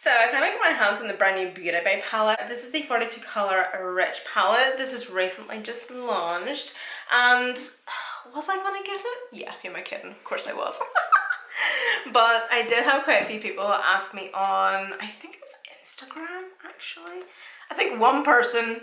So I finally got my hands on the brand new Beauty Bay palette. This is the 42 colour Rich palette. This is recently just launched, and was I gonna get it? Yeah, who am I kidding? Of course I was. But I did have quite a few people ask me on, I think it was Instagram actually. I think one person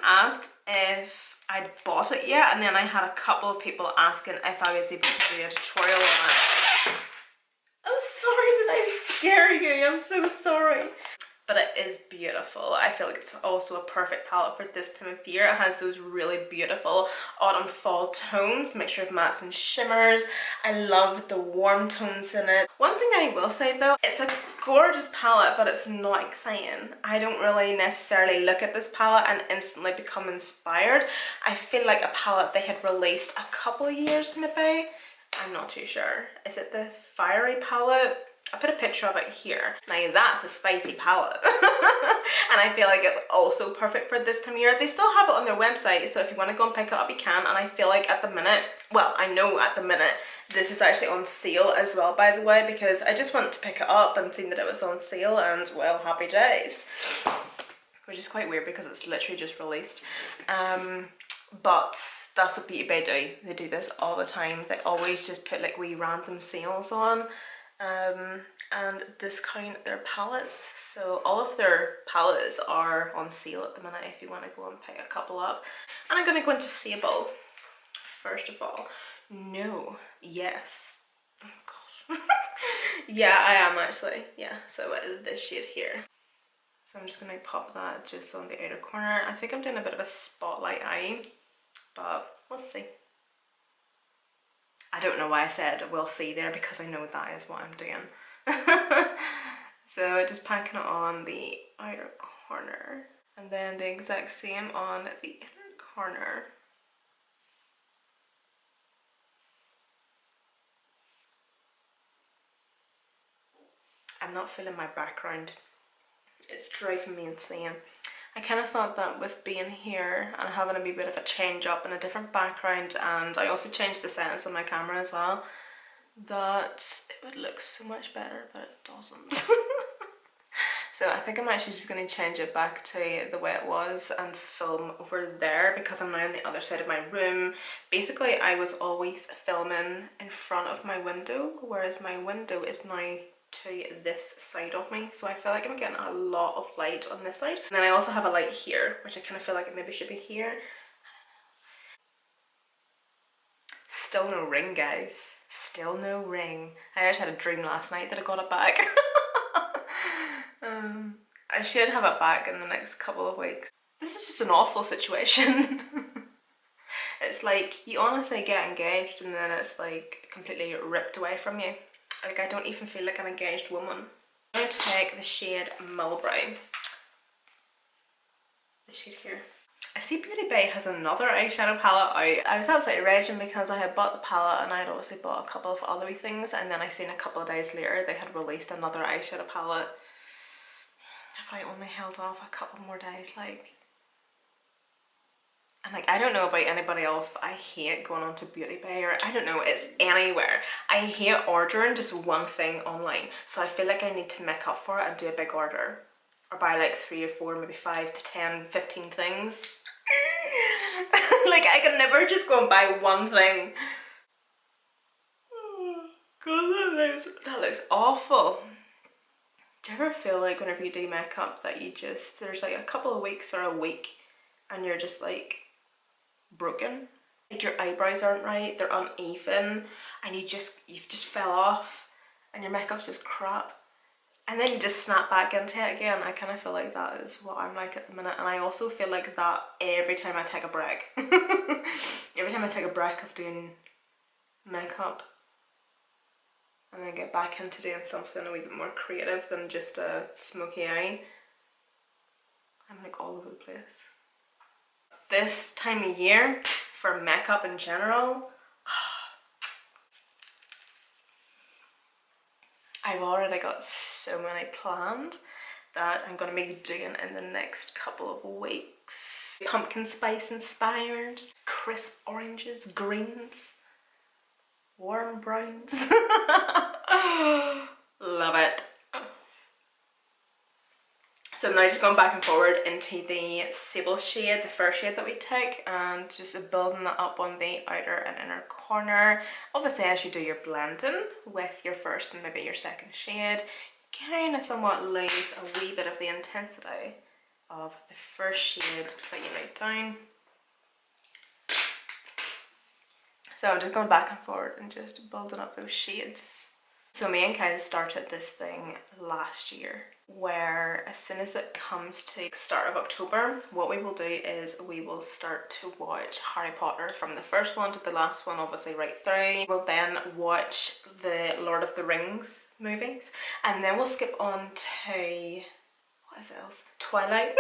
asked if I'd bought it yet, and then I had a couple of people asking if I was able to do a tutorial on it. I'm sorry, did I scare you? I'm so sorry. But it is beautiful. I feel like it's also a perfect palette for this time of year. It has those really beautiful autumn fall tones, mixture of mattes and shimmers. I love the warm tones in it. One thing I will say though, it's a gorgeous palette, but it's not exciting. I don't really necessarily look at this palette and instantly become inspired. I feel like a palette they had released a couple of years maybe. I'm not too sure. Is it the Fiery palette? I put a picture of it here. Now that's a spicy palette. And I feel like it's also perfect for this time of year. They still have it on their website, so if you want to go and pick it up, you can. And I feel like at the minute, well, I know at the minute, this is actually on sale as well, by the way, because I just went to pick it up and seen that it was on sale, and well, happy days. Which is quite weird because it's literally just released. But that's what Beauty Bay do. They do this all the time. They always just put like wee random sales on. And discount their palettes, so all of their palettes are on sale at the minute if you want to go and pick a couple up. And I'm going to go into Sable first of all. No, yes, oh gosh. Yeah, I am actually, yeah, so this shade here. So I'm just going to pop that just on the outer corner. I think I'm doing a bit of a spotlight eye, but we'll see. I don't know why I said we'll see there, because I know that is what I'm doing. So just packing it on the outer corner, and then the exact same on the inner corner. I'm not feeling my background. It's driving me insane. I kind of thought that with being here and having a wee bit of a change up and a different background, and I also changed the settings on my camera as well, that it would look so much better, but it doesn't. So I think I'm actually just going to change it back to the way it was and film over there, because I'm now on the other side of my room. Basically, I was always filming in front of my window, whereas my window is now to this side of me, so I feel like I'm getting a lot of light on this side. And then I also have a light here, which I kind of feel like it maybe should be here. Still no ring, guys. Still no ring. I actually had a dream last night that I got it back. I should have it back in the next couple of weeks. This is just an awful situation. It's like you honestly get engaged and then it's like completely ripped away from you. Like, I don't even feel like an engaged woman. I'm going to take the shade Mulberry. The shade here. I see Beauty Bay has another eyeshadow palette out. I was absolutely raging because I had bought the palette and I had obviously bought a couple of other wee things, and then I seen a couple of days later they had released another eyeshadow palette. If I only held off a couple more days, like. And like, I don't know about anybody else, but I hate going on to Beauty Bay, or I don't know, it's anywhere. I hate ordering just one thing online. So I feel like I need to make up for it and do a big order. Or buy like 3 or 4, maybe 5 to 10, 15 things. Like, I can never just go and buy one thing. Oh God, that looks awful. Do you ever feel like whenever you do makeup that you just, there's like a couple of weeks or a week and you're just like broken? Like your eyebrows aren't right, they're uneven, and you've just fell off and your makeup's just crap, and then you just snap back into it again. I kind of feel like that is what I'm like at the minute, and I also feel like that every time I take a break. Every time I take a break of doing makeup and then get back into doing something a wee bit more creative than just a smoky eye, I'm like all over the place. This time of year for makeup in general, I've already got so many planned that I'm going to be doing in the next couple of weeks. Pumpkin spice inspired, crisp oranges, greens, warm browns. Love it. So I'm now just going back and forward into the sable shade, the first shade that we took, and just building that up on the outer and inner corner. Obviously, as you do your blending with your first and maybe your second shade, kind of somewhat lose a wee bit of the intensity of the first shade that you laid down. So I'm just going back and forward and just building up those shades. So me and Kyle started this thing last year, where as soon as it comes to the start of October, what we will do is we will start to watch Harry Potter from the first one to the last one, obviously right through. We'll then watch the Lord of the Rings movies, and then we'll skip on to, what is it else? Twilight.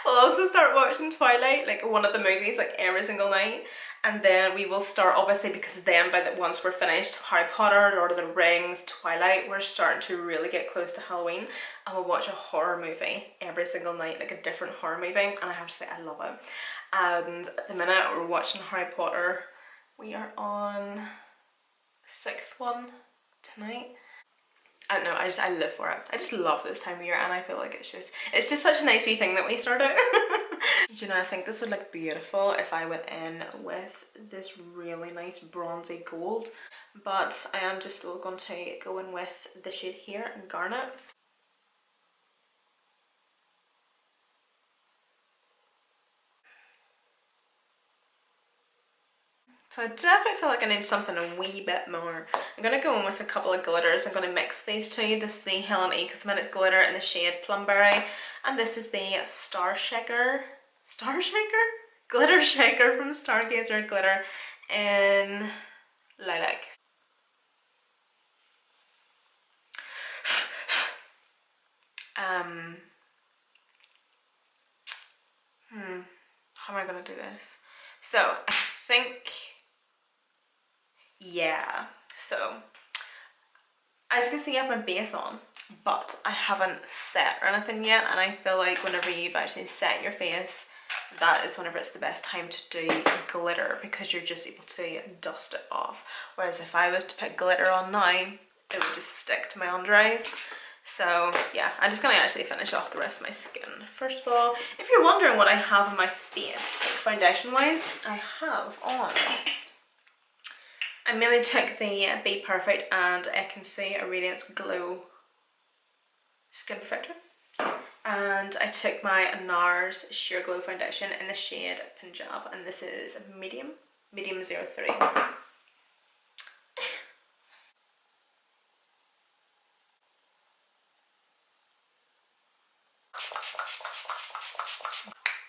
We'll also start watching Twilight, like one of the movies, like every single night. And then we will start, obviously, because then once we're finished Harry Potter, Lord of the Rings, Twilight, we're starting to really get close to Halloween, and we'll watch a horror movie every single night, like a different horror movie, and I have to say I love it. And at the minute we're watching Harry Potter, we are on the 6th one tonight. I don't know, I live for it. I just love this time of year, and I feel like it's just such a nice wee thing that we started. You know, I think this would look beautiful if I went in with this really nice bronzy gold, but I am just still going to go in with the shade here and Garnet. So I definitely feel like I need something a wee bit more. I'm going to go in with a couple of glitters. I'm going to mix these two. This is the Helen E Cosmetics glitter in the shade Plumberry, and this is the Star Shaker glitter shaker from Stargazer glitter in Lilac. How am I gonna do this? So I think, yeah, so as you can see I have my base on, but I haven't set or anything yet, and I feel like whenever you've actually set your face, that is whenever it's the best time to do glitter, because you're just able to dust it off. Whereas if I was to put glitter on now, it would just stick to my under eyes. So yeah, I'm just gonna actually finish off the rest of my skin. First of all, if you're wondering what I have on my face, foundation wise, I have on, I mainly took the Be Perfect and I Can See a Radiance Glow Skin Perfector. And I took my NARS Sheer Glow Foundation in the shade Punjab, and this is medium 03.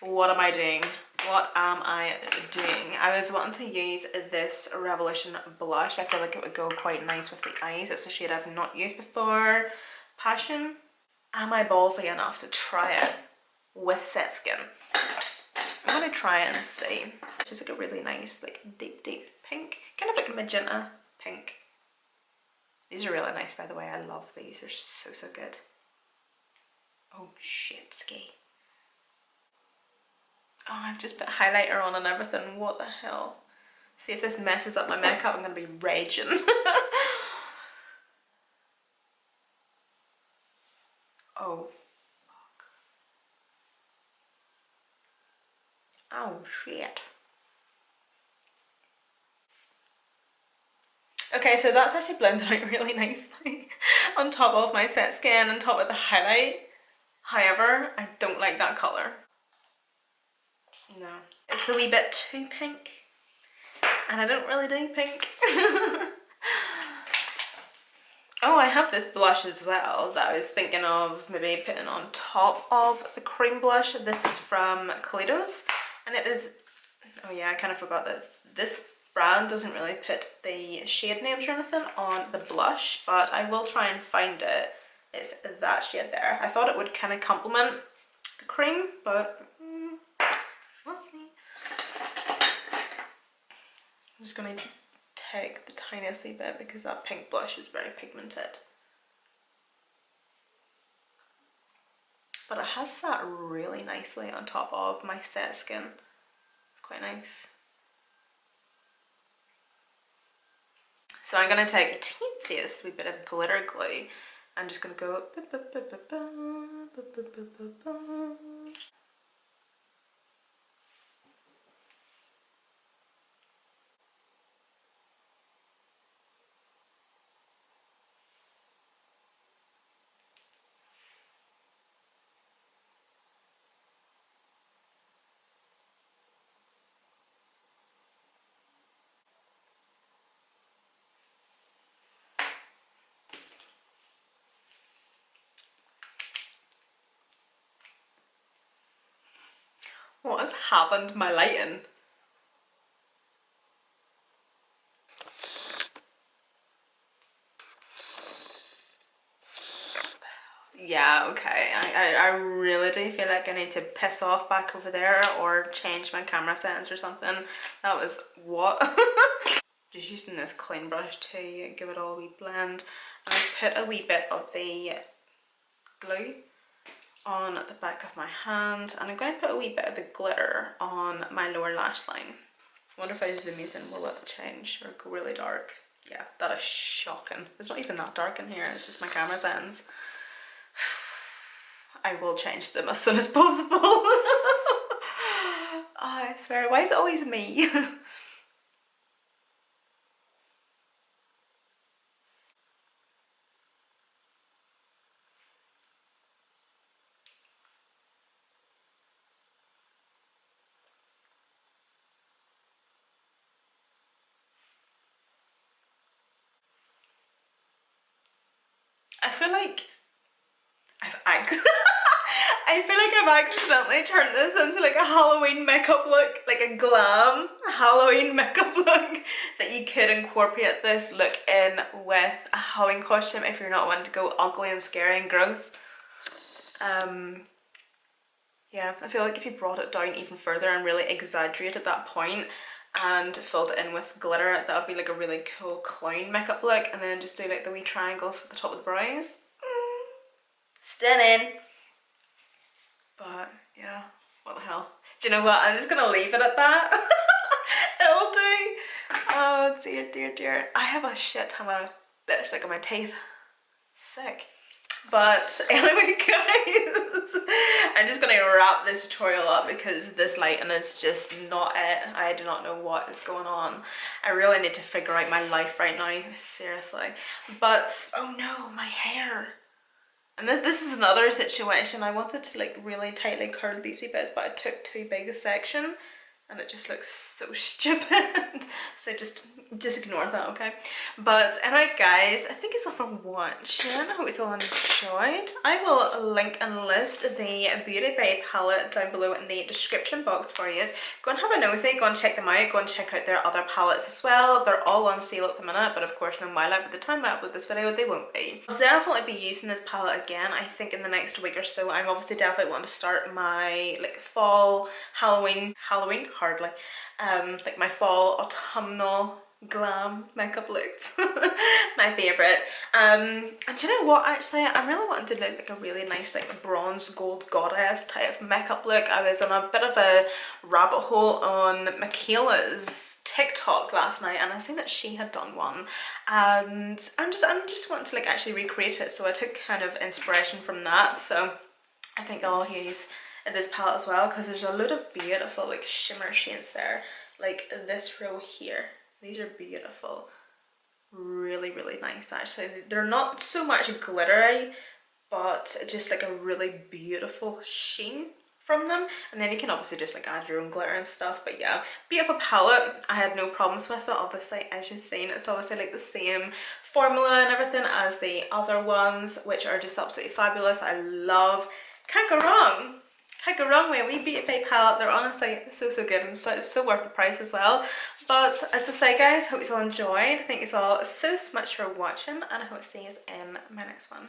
What am I doing? What am I doing? I was wanting to use this Revolution blush. I feel like it would go quite nice with the eyes. It's a shade I've not used before. Passion. Am I ballsy enough to try it with set skin? I'm gonna try it and see. It's just like a really nice, like deep pink, kind of like a magenta pink. These are really nice, by the way. I love these. They're so good. Oh shit, ski. Oh, I've just put highlighter on and everything. What the hell? See if this messes up my makeup, I'm gonna be raging. Oh fuck. Oh shit. Okay, so that's actually blended out really nicely on top of my set skin, on top of the highlight. However, I don't like that colour. No. It's a wee bit too pink, and I don't really do pink. Oh, I have this blush as well that I was thinking of maybe putting on top of the cream blush. This is from Kaleidos, and it is, oh yeah, I kind of forgot that this brand doesn't really put the shade names or anything on the blush, but I will try and find it. It's that shade there. I thought it would kind of complement the cream, but we'll see. I'm just going to take the tiniest wee bit because that pink blush is very pigmented. But it has sat really nicely on top of my set skin. It's quite nice. So I'm going to take the teensiest wee bit of glitter glue I'm just gonna go. What has happened to my lighting? Yeah, okay. I really do feel like I need to piss off back over there or change my camera settings or something. That was what? Just using this clean brush to give it all a wee blend. And I put a wee bit of the glue on the back of my hand, and I'm going to put a wee bit of the glitter on my lower lash line. I wonder if I zoom these in, will it change or go really dark? Yeah, that is shocking. It's not even that dark in here, it's just my camera settings. I will change them as soon as possible. Oh, I swear, why is it always me? I feel like I feel like I've accidentally turned this into like a Halloween makeup look, like a glam Halloween makeup look, that you could incorporate this look in with a Halloween costume if you're not wanting to go ugly and scary and gross. Yeah, I feel like if you brought it down even further and really exaggerated that point and filled it in with glitter, that would be like a really cool clown makeup look, and then just do like the wee triangles at the top of the brows. Stunning. But yeah, what the hell. Do you know what? I'm just gonna leave it at that. It'll do. Oh dear, dear, dear. I have a shit ton of lipstick on my teeth. Sick. But anyway, guys, I'm just gonna wrap this tutorial up because this lighting is just not it. I do not know what is going on. I really need to figure out my life right now, seriously. But oh no, my hair. And this is another situation. I wanted to like really tightly curl these wee bits, but I took too big a section and it just looks so stupid. So just ignore that, okay? But anyway, guys, I think it's all for watching. I hope it's all enjoyed. I will link and list the Beauty Bay palette down below in the description box for you. Go and have a nosy, go and check them out, go and check out their other palettes as well. They're all on sale at the minute, but of course no my life at the time I upload this video they won't be. I'll definitely be using this palette again, I think in the next week or so. I'm obviously definitely wanting to start my like fall Halloween hardly, like my fall autumnal glam makeup looks. My favourite. And do you know what, actually I really wanted to look like a really nice like bronze gold goddess type of makeup look. I was on a bit of a rabbit hole on Michaela's TikTok last night and I seen that she had done one, and I'm just wanting to like actually recreate it, so I took kind of inspiration from that. So I think I'll use this palette as well, because there's a load of beautiful like shimmer shades there, like this row here. These are beautiful, really nice actually. They're not so much glittery, but just like a really beautiful sheen from them, and then you can obviously just like add your own glitter and stuff. But yeah, beautiful palette. I had no problems with it. Obviously, as you've seen, it's obviously like the same formula and everything as the other ones, which are just absolutely fabulous. I love, can't go wrong. Can't go wrong with a wee Beauty Bay palette. They're honestly so good and so worth the price as well. But as I say, guys, hope you all enjoyed. Thank you all so much for watching, and I hope to see you in my next one.